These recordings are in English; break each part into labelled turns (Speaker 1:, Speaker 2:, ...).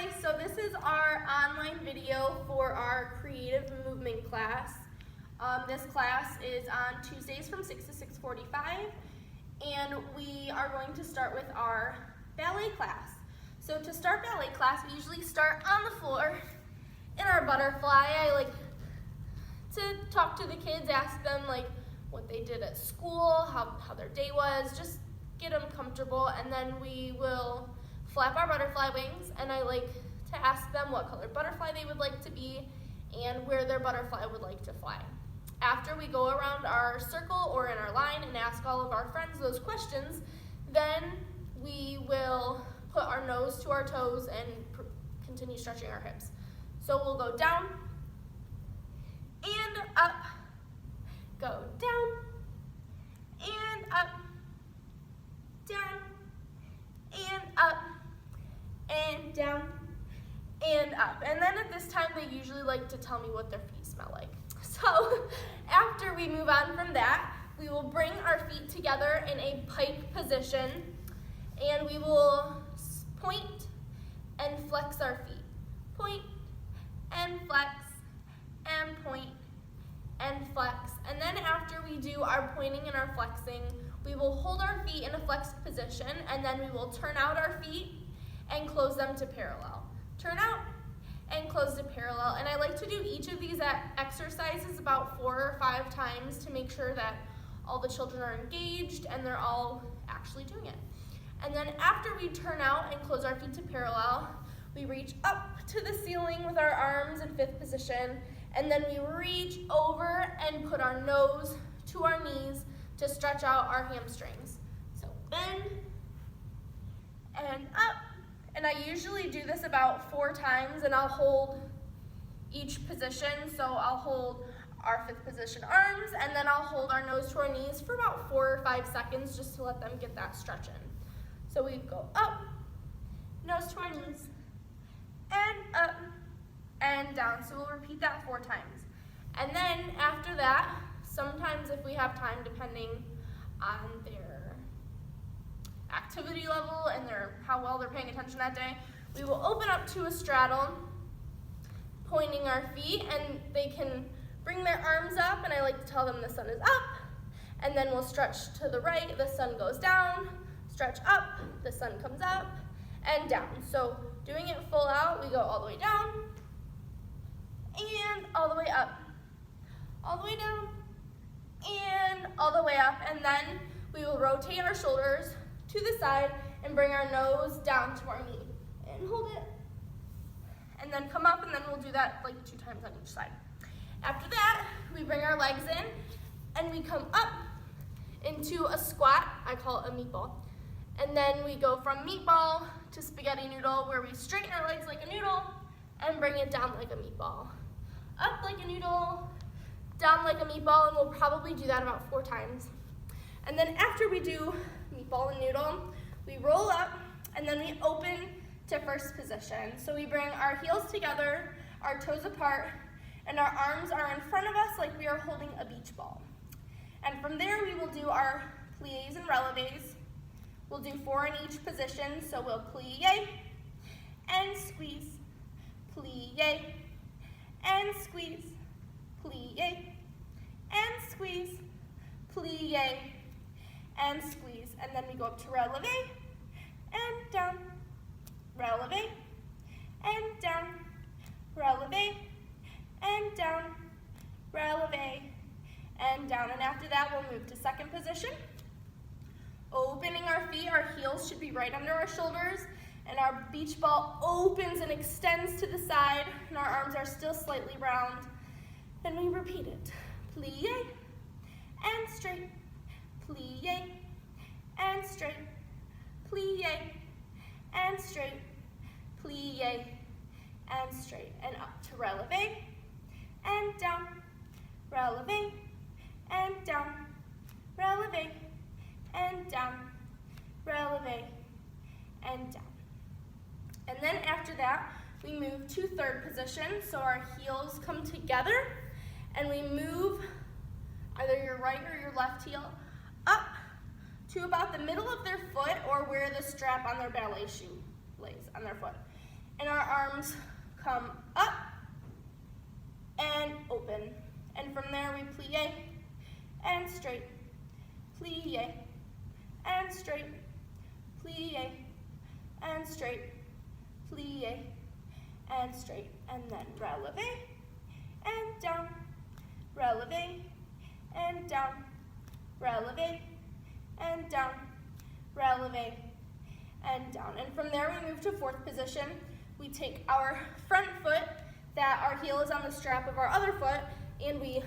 Speaker 1: Hi, so this is our online video for our creative movement class. This class is on Tuesdays from 6 to 6:45, and we are going to start with our ballet class. So to start ballet class, we usually start on the floor in our butterfly. I like to talk to the kids, ask them like what they did at school, how their day was, just get them comfortable, and then we will flap our butterfly wings, and I like to ask them what color butterfly they would like to be and where their butterfly would like to fly. After we go around our circle or in our line and ask all of our friends those questions, then we will put our nose to our toes and continue stretching our hips. So we'll go down and up, go down and up, down and up, and down and up. And then at this time, they usually like to tell me what their feet smell like. So after we move on from that, we will bring our feet together in a pike position, and we will point and flex our feet. Point and flex and point and flex. And then after we do our pointing and our flexing, we will hold our feet in a flexed position, and then we will turn out our feet and close them to parallel. Turn out and close to parallel. And I like to do each of these exercises about 4 or 5 times to make sure that all the children are engaged and they're all actually doing it. And then after we turn out and close our feet to parallel, we reach up to the ceiling with our arms in 5th position, and then we reach over and put our nose to our knees to stretch out our hamstrings. So bend and up. And I usually do this about 4 times, and I'll hold each position. So I'll hold our 5th position arms, and then I'll hold our nose to our knees for about 4 or 5 seconds just to let them get that stretch in. So we go up, nose to our knees, and up and down. So we'll repeat that 4 times. And then after that, sometimes if we have time, depending on their activity level and how well they're paying attention that day, we will open up to a straddle, pointing our feet, and they can bring their arms up, and I like to tell them the sun is up, and then we'll stretch to the right, the sun goes down, stretch up, the sun comes up, and down. So doing it full out, we go all the way down, and all the way up, all the way down, and all the way up, and then we will rotate our shoulders to the side and bring our nose down to our knee and hold it, and then come up, and then we'll do that like 2 times on each side. After that, we bring our legs in and we come up into a squat. I call it a meatball. And then we go from meatball to spaghetti noodle, where we straighten our legs like a noodle and bring it down like a meatball. Up like a noodle, down like a meatball, and we'll probably do that about 4 times. And then after we do meatball and noodle, we roll up, and then we open to first position. So we bring our heels together, our toes apart, and our arms are in front of us like we are holding a beach ball. And from there, we will do our pliés and relevés. We'll do 4 in each position, so we'll plie and squeeze, plie and squeeze, plie and squeeze, plie and squeeze. And then we go up to releve and down, releve and down, releve and down, releve and down. And after that, we'll move to second position. Opening our feet, our heels should be right under our shoulders, and our beach ball opens and extends to the side, and our arms are still slightly round. Then we repeat it. Plie and straight, plie and straight, plie and straight, plie and straight, and up to releve and down, releve and down, releve and down, releve and down. And then after that, we move to third position. So our heels come together, and we move either your right or your left heel up to about the middle of their foot, or where the strap on their ballet shoe lays on their foot. and our arms come up and open. And from there we plie and straight, plie and straight, plie and straight, plie and straight, and then releve and down, releve and down, releve and down, releve and down. And from there we move to fourth position. We take our front foot, that our heel is on the strap of our other foot, and we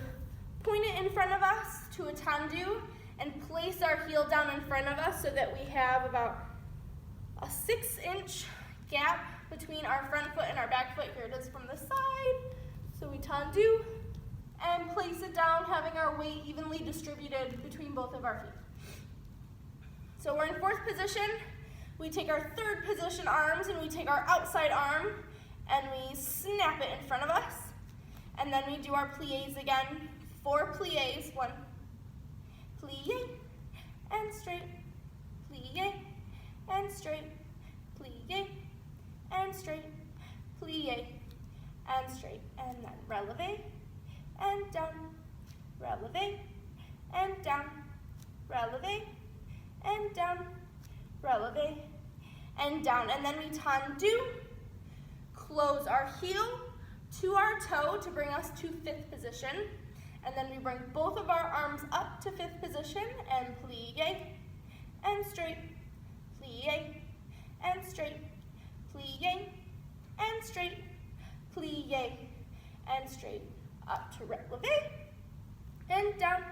Speaker 1: point it in front of us to a tendu and place our heel down in front of us so that we have about a 6-inch gap between our front foot and our back foot. Here it is from the side. So we tendu and place it down, having our weight evenly distributed between both of our feet. So we're in fourth position. We take our third position arms and we take our outside arm and we snap it in front of us. And then we do our plies again. 4 plies. 1, plie and straight, plie and straight, plie and straight, plie and straight. And then releve and down, releve and down, releve and down, releve and down. And then we tendu, close our heel to our toe to bring us to 5th position. And then we bring both of our arms up to 5th position and plie and straight, plie and straight, plie and straight, plie and straight, up to releve and down,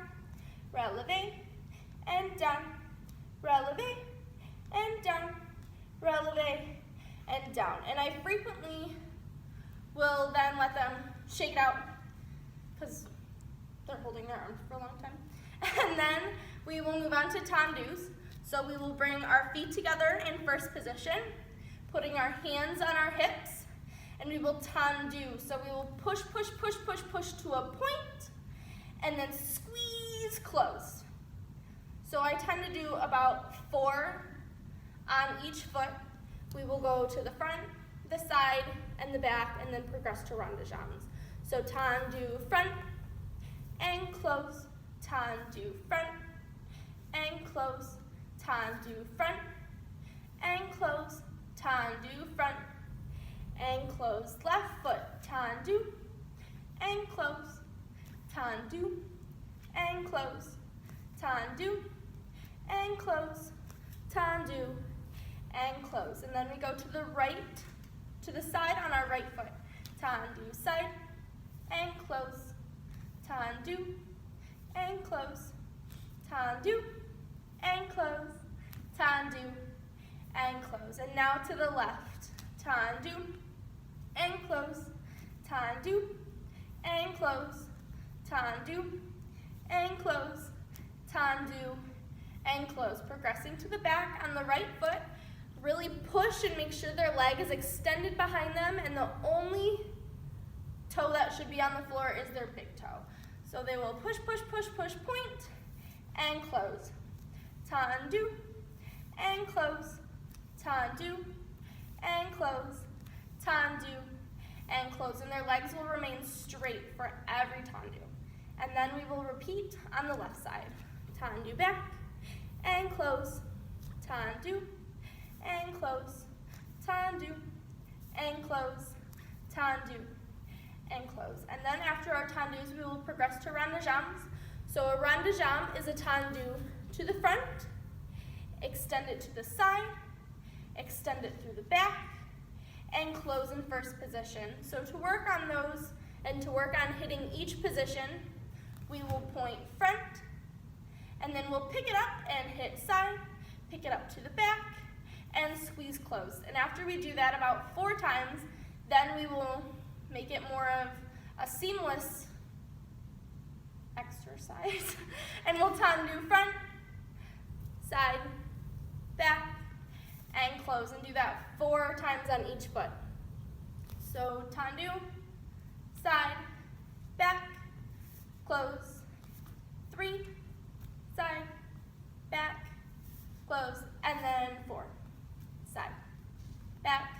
Speaker 1: releve and down, releve and down, releve and down. And I frequently will then let them shake it out because they're holding their arms for a long time. And then we will move on to tendus. So we will bring our feet together in first position, putting our hands on our hips, and we will tendu. So we will push, push, push, push, push to a point, and then squeeze close. So I tend to do about 4 on each foot. We will go to the front, the side, and the back, and then progress to rond de jambes. So tendu front and close, tendu front and close, tendu front and close, tendu front and close. Left foot, tendu and close, tendu and close, tendu and close, tendu and close. And then we go to the right, to the side on our right foot. Tendu side and close, tendu and close, tendu and close, tendu and close. And now to the left. Tendu and close, tendu and close, tendu and close, tendu and close. Progressing to the back on the right foot. Really push and make sure their leg is extended behind them, and the only toe that should be on the floor is their big toe. So they will push, push, push, push, point, and close. Tendu, and close. Tendu, and close. Tendu, and close. And their legs will remain straight for every tendu. And then we will repeat on the left side. Tendu back, and close. Tendu, and close, tendu, and close, tendu, and close. And then after our tendus, we will progress to rond de jambes. So a rond de jambe is a tendu to the front, extend it to the side, extend it through the back, and close in first position. So to work on those and to work on hitting each position, we will point front, and then we'll pick it up and hit side, pick it up to the back, and squeeze close. And after we do that about 4 times, then we will make it more of a seamless exercise. And we'll tendu front, side, back, and close, and do that 4 times on each foot. So tendu, side, back, close, 3, side, back, close, and then 4. Side, back,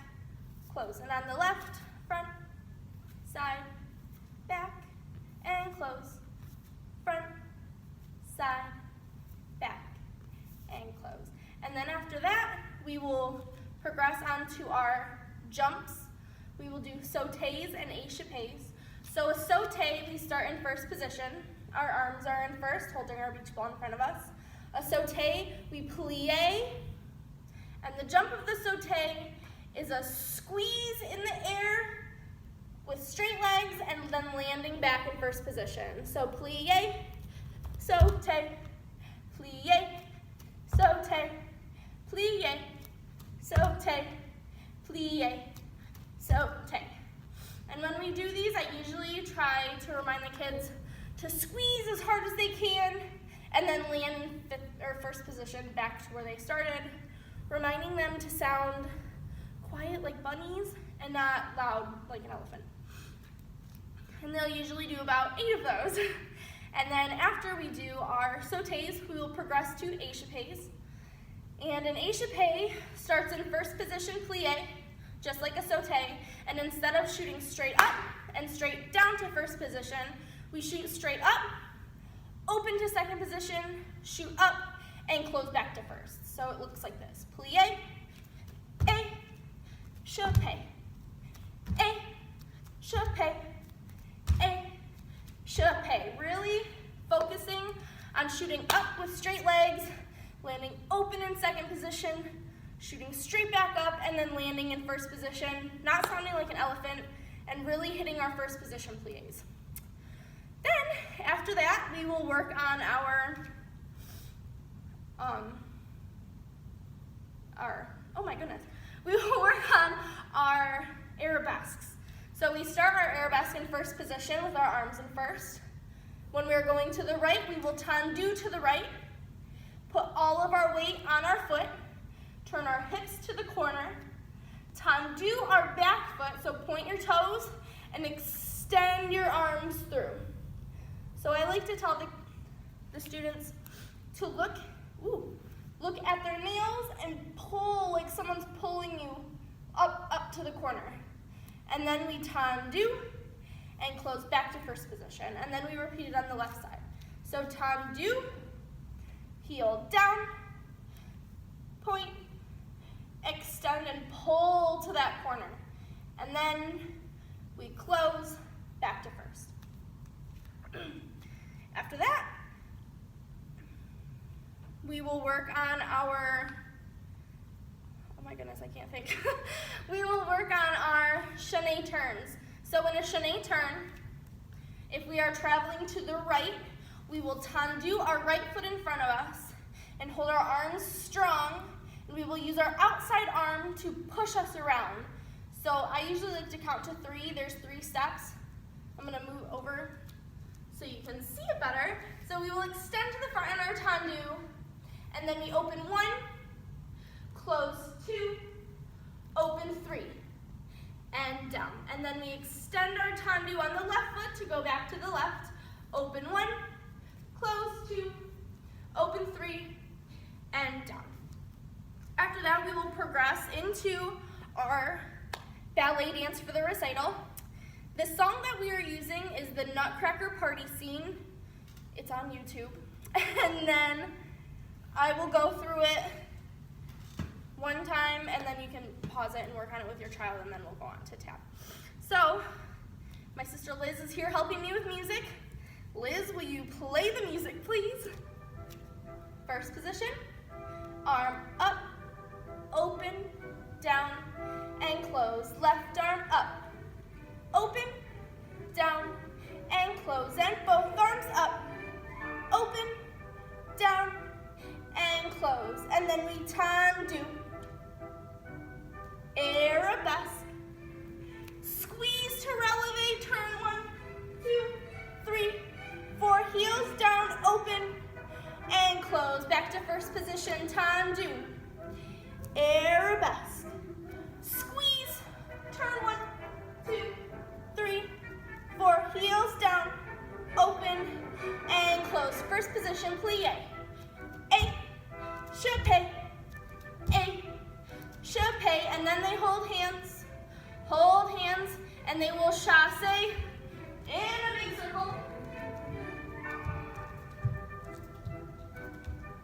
Speaker 1: close. And on the left, front, side, back, and close. Front, side, back, and close. And then after that, we will progress on to our jumps. We will do sautés and échappés. So a sauté, we start in first position. Our arms are in first, holding our beach ball in front of us. A sauté, we plie, and the jump of the sauté is a squeeze in the air with straight legs and then landing back in first position. So plie, sauté, plie, sauté, plie, sauté, plie, sauté. And when we do these, I usually try to remind the kids to squeeze as hard as they can and then land in first position back to where they started, reminding them to sound quiet like bunnies and not loud like an elephant. And they'll usually do about 8 of those. And then after we do our sautés, we will progress to échappés. And an échappé starts in first position plie, just like a sauté, and instead of shooting straight up and straight down to first position, we shoot straight up, open to second position, shoot up, and close back to first. So it looks like this. Plie, échappé, échappé, échappé. Really focusing on shooting up with straight legs, landing open in second position, shooting straight back up, and then landing in first position, not sounding like an elephant, and really hitting our first position plies. Then, after that, we will work on we will work on our arabesques. So we start our arabesque in first position with our arms in first. When we are going to the right, we will tendu to the right, put all of our weight on our foot, turn our hips to the corner, tendu our back foot, so point your toes, and extend your arms through. So I like to tell the students to look at their nails and pull like someone's pulling you up to the corner. And then we tendu and close back to first position. And then we repeat it on the left side. So tendu, heel down, point, extend and pull to that corner. And then we close back to first. After that, we will work on our, I can't think. We will work on our chaîné turns. So in a chaîné turn, if we are traveling to the right, we will tendu our right foot in front of us and hold our arms strong, and we will use our outside arm to push us around. So I usually like to count to 3. There's 3 steps. I'm gonna move over so you can see it better. So we will extend to the front in our tendu, and then we open 1, close 2, open 3, and down. And then we extend our tendu on the left foot to go back to the left, open 1, close 2, open 3, and down. After that, we will progress into our ballet dance for the recital. The song that we are using is the Nutcracker Party Scene. It's on YouTube. And then I will go through it one time, and then you can pause it and work on it with your child, and then we'll go on to tap. So, my sister Liz is here helping me with music. Liz, will you play the music, please? First position, arm up, open, down, and close. Left arm up, open, down, and close. And both arms up, open, down, and close. And then we tendu, arabesque, squeeze to releve, turn 1, 2, 3, 4, heels down, open, and close. Back to first position, tendu, arabesque, squeeze, turn 1, 2, 3, 4, heels down, open, and close. First position, plie, échappé, échappé, and then they hold hands, hold hands, and they will chasse in a big circle.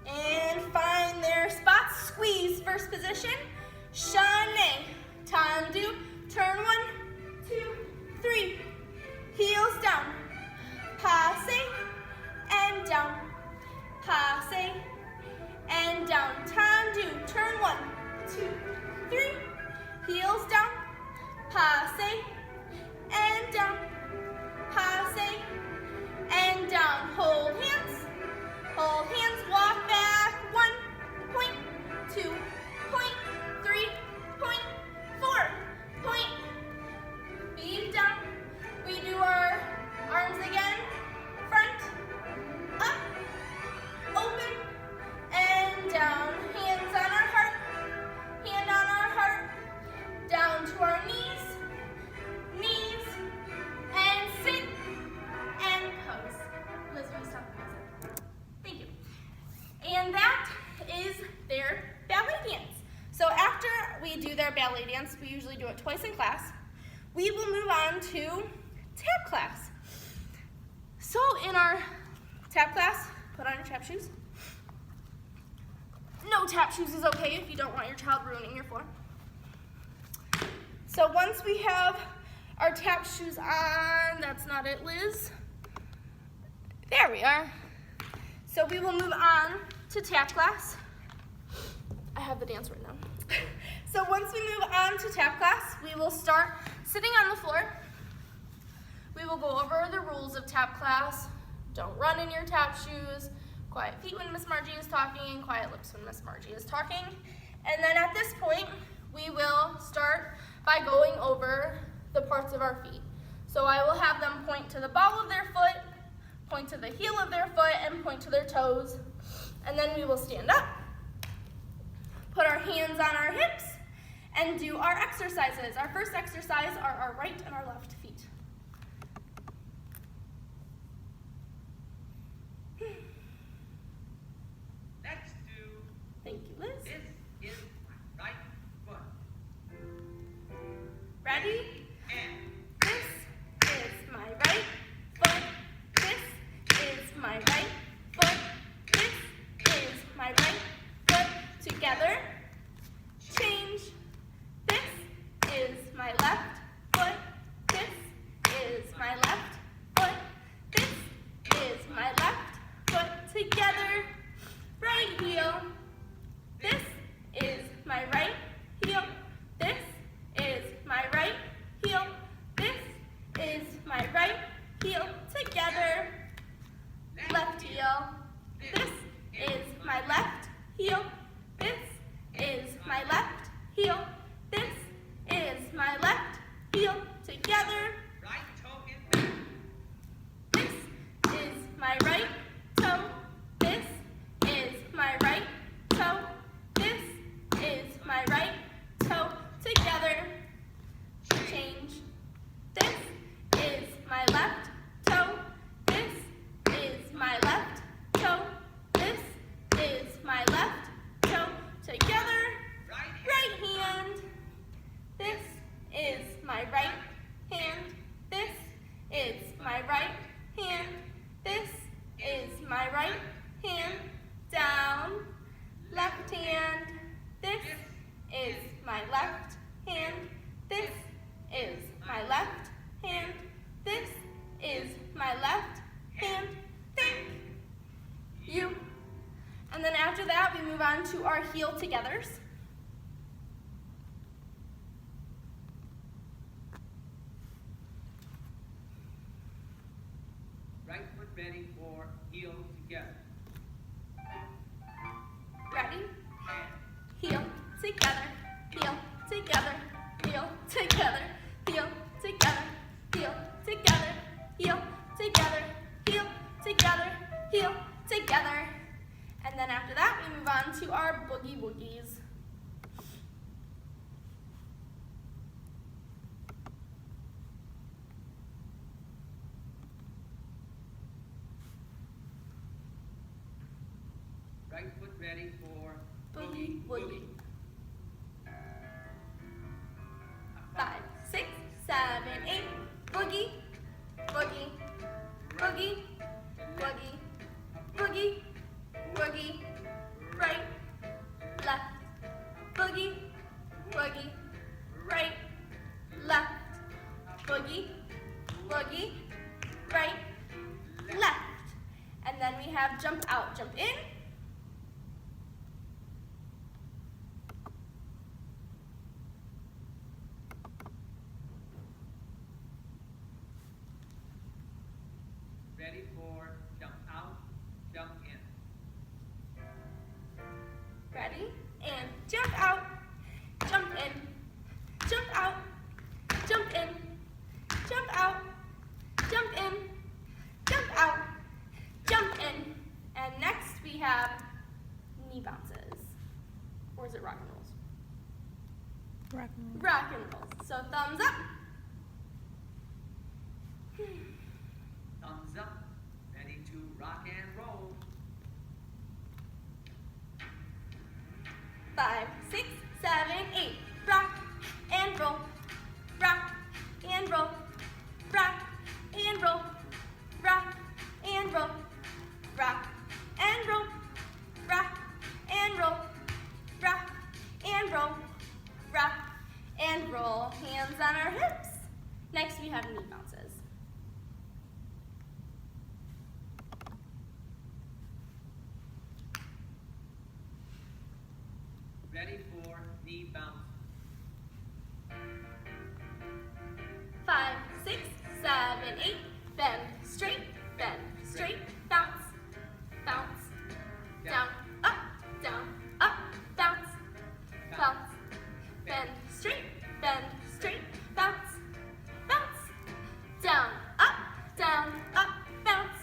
Speaker 1: And find their spots. Squeeze, first position. Chané, tendu, turn 1, 2, 3. Heels down. Passe and down. Passe and down. Tendu, turn 1, 2, 3. Heels down. Passe and down. Passe and down. Hold hands. Hold hands, walk back. 1, point, 2, point, 3, point, 4, point. Feet down. We do our arms again. Front, up, open, and down. Hands on our heart. Hand on our heart. Down to our knees. Knees. And sit. And pose. Liz, will you stop the music? Thank you. And that is their ballet dance. So after we do their ballet dance, we usually do it twice in class, we will move on to tap class. So in our tap class, put on your tap shoes. No tap shoes is okay if you don't want your child ruining your floor. So once we have our tap shoes on, that's not it, Liz. There we are. So we will move on to tap class. I have the dance right now. So once we move on to tap class, we will start sitting on the floor. We will go over the rules of tap class. Don't run in your tap shoes. Quiet feet when Miss Margie is talking, and quiet lips when Miss Margie is talking. And then at this point, we will start by going over the parts of our feet. So I will have them point to the ball of their foot, point to the heel of their foot, and point to their toes. And then we will stand up, put our hands on our hips, and do our exercises. Our first exercise are our right and our left feet.
Speaker 2: Next to
Speaker 1: Thank you, Liz.
Speaker 2: this is my right foot.
Speaker 1: Ready?
Speaker 2: And
Speaker 1: This is my right foot. This is my right foot. This is my right foot. Together. Change. This is my left foot. This is my left foot. This is my left foot. Together. Right heel. This is my right heel. This is my right heel. This is my right heel. Together. Left heel. This is my left heel. This is my left heel. This is my left heel. Together.
Speaker 2: right toe in back.
Speaker 1: This is my right toe. This is my right toe. This is my right toe. Together. Change. This is my left toe. This is my left toe. This is my left toe. Together. Right hand. This is my right hand. This is my right hand. This is my right hand. Down. Left hand. This is my left hand. This is my left hand. This is my left hand. Thank you. And then after that, we move on to our heel togethers.
Speaker 2: Right foot ready for heel together.
Speaker 1: Ready?
Speaker 2: And
Speaker 1: Heel together. Heel together. Heel together. Heel together. Heel together. Heel together. Heel together. Heel together. And then after that, we move on to our boogie woogies.
Speaker 2: right foot ready for
Speaker 1: Boogie woogie. 5, 6, 7, 8. Boogie, boogie, boogie, boogie, boogie, boogie. Right, left. Boogie, boogie, right, left. Boogie, boogie, right, left. And then we have jump out, jump in.
Speaker 2: Ready for jump out, jump in.
Speaker 1: Ready? And jump out, jump in, jump out, jump in, jump out, jump in, jump out, jump in. And next we have knee bounces. Or is it rock and rolls?
Speaker 3: Rock and roll.
Speaker 1: Rock and rolls. So thumbs up.
Speaker 2: Thumbs up. Ready to rock and roll.
Speaker 1: 5, 6, 7, 8. Rock and roll. Rock and roll. Rock and roll. Rock and roll. Rock and roll. Rock and roll. Rock and roll. Rock and roll. Hands on our hips. Next we have knee bounces.
Speaker 2: Ready for knee bounce.
Speaker 1: 5, 6, 7, 8. Bend straight, bounce, bounce, down, up, bounce, bounce, bend straight, bounce, bounce, down, up, bounce,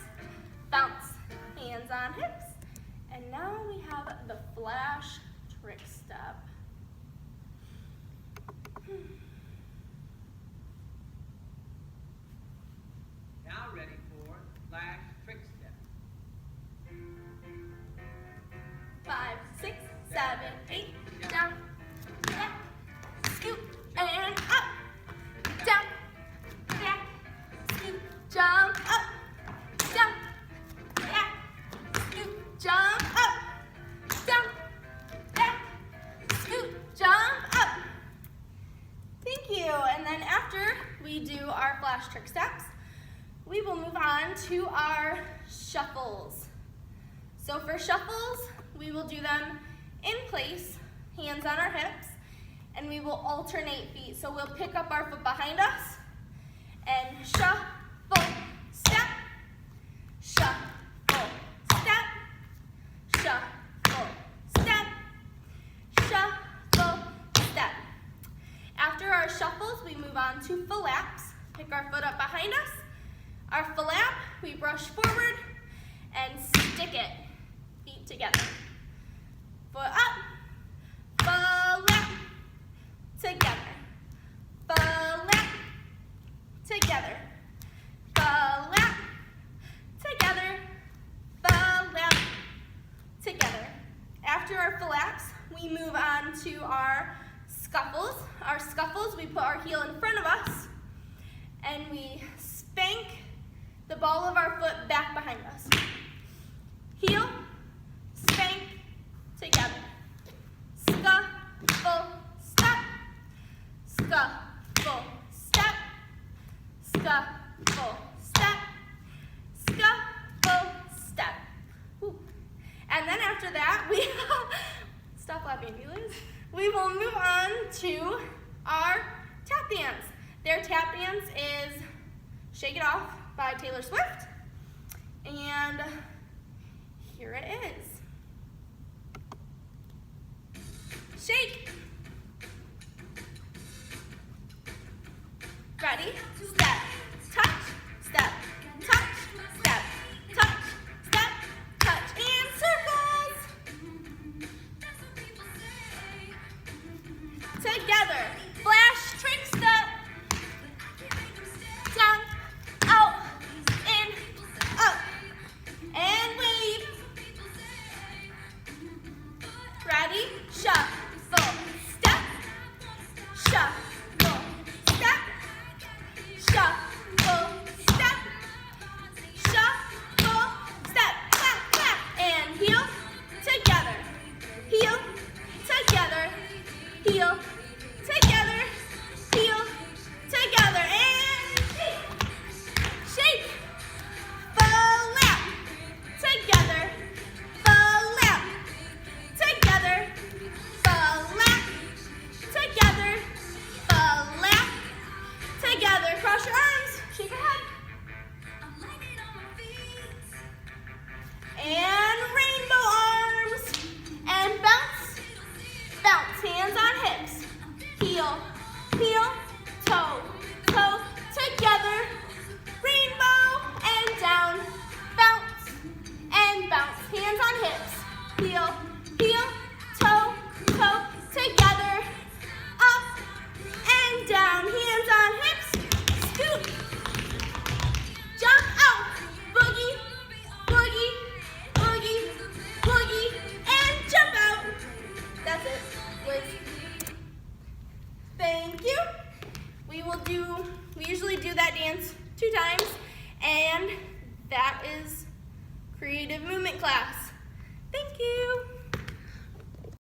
Speaker 1: bounce. Hands on hips. And now we have the flash trick step.
Speaker 2: Now ready for flash trick step.
Speaker 1: 5, 6, 7, 8. Down, back, scoop, and up. Down, back, scoop, jump up. Down, back, scoop, jump up. Down, back, scoop, jump up. Thank you. And then after we do our flash trick steps, we will move on to our shuffles. So for shuffles, we will do them in place, hands on our hips, and we will alternate feet. So we'll pick up our foot behind us and shuffle, step, shuffle, step, shuffle, step, shuffle, step. After our shuffles, we move on to flaps. Pick our foot up behind us. Our flap, we brush forward and stick it, feet together. Foot up, flap, together. Flap, together. Flap, together. Flap, together. After our flaps, we move on to our scuffles. Our scuffles, we put our heel in front of us and we spank the ball of our foot back behind us. Heel, spank, together. Scuffle, step. Scuffle, step. Scuffle, step. Scuffle, step. Ooh. And then after that, we stop laughing, Liz. We will move on to our tap dance. Their tap dance is Shake It Off by Taylor Swift. And here it is. Shake. Ready? Step, touch, step, touch, step, touch, step, touch, and circles. Together. Flash trick step. Down, out, in, up, and wave. Ready? Shuffle, step, shuffle, step, Thank you. We usually do that dance 2 times, and that is creative movement class. Thank you.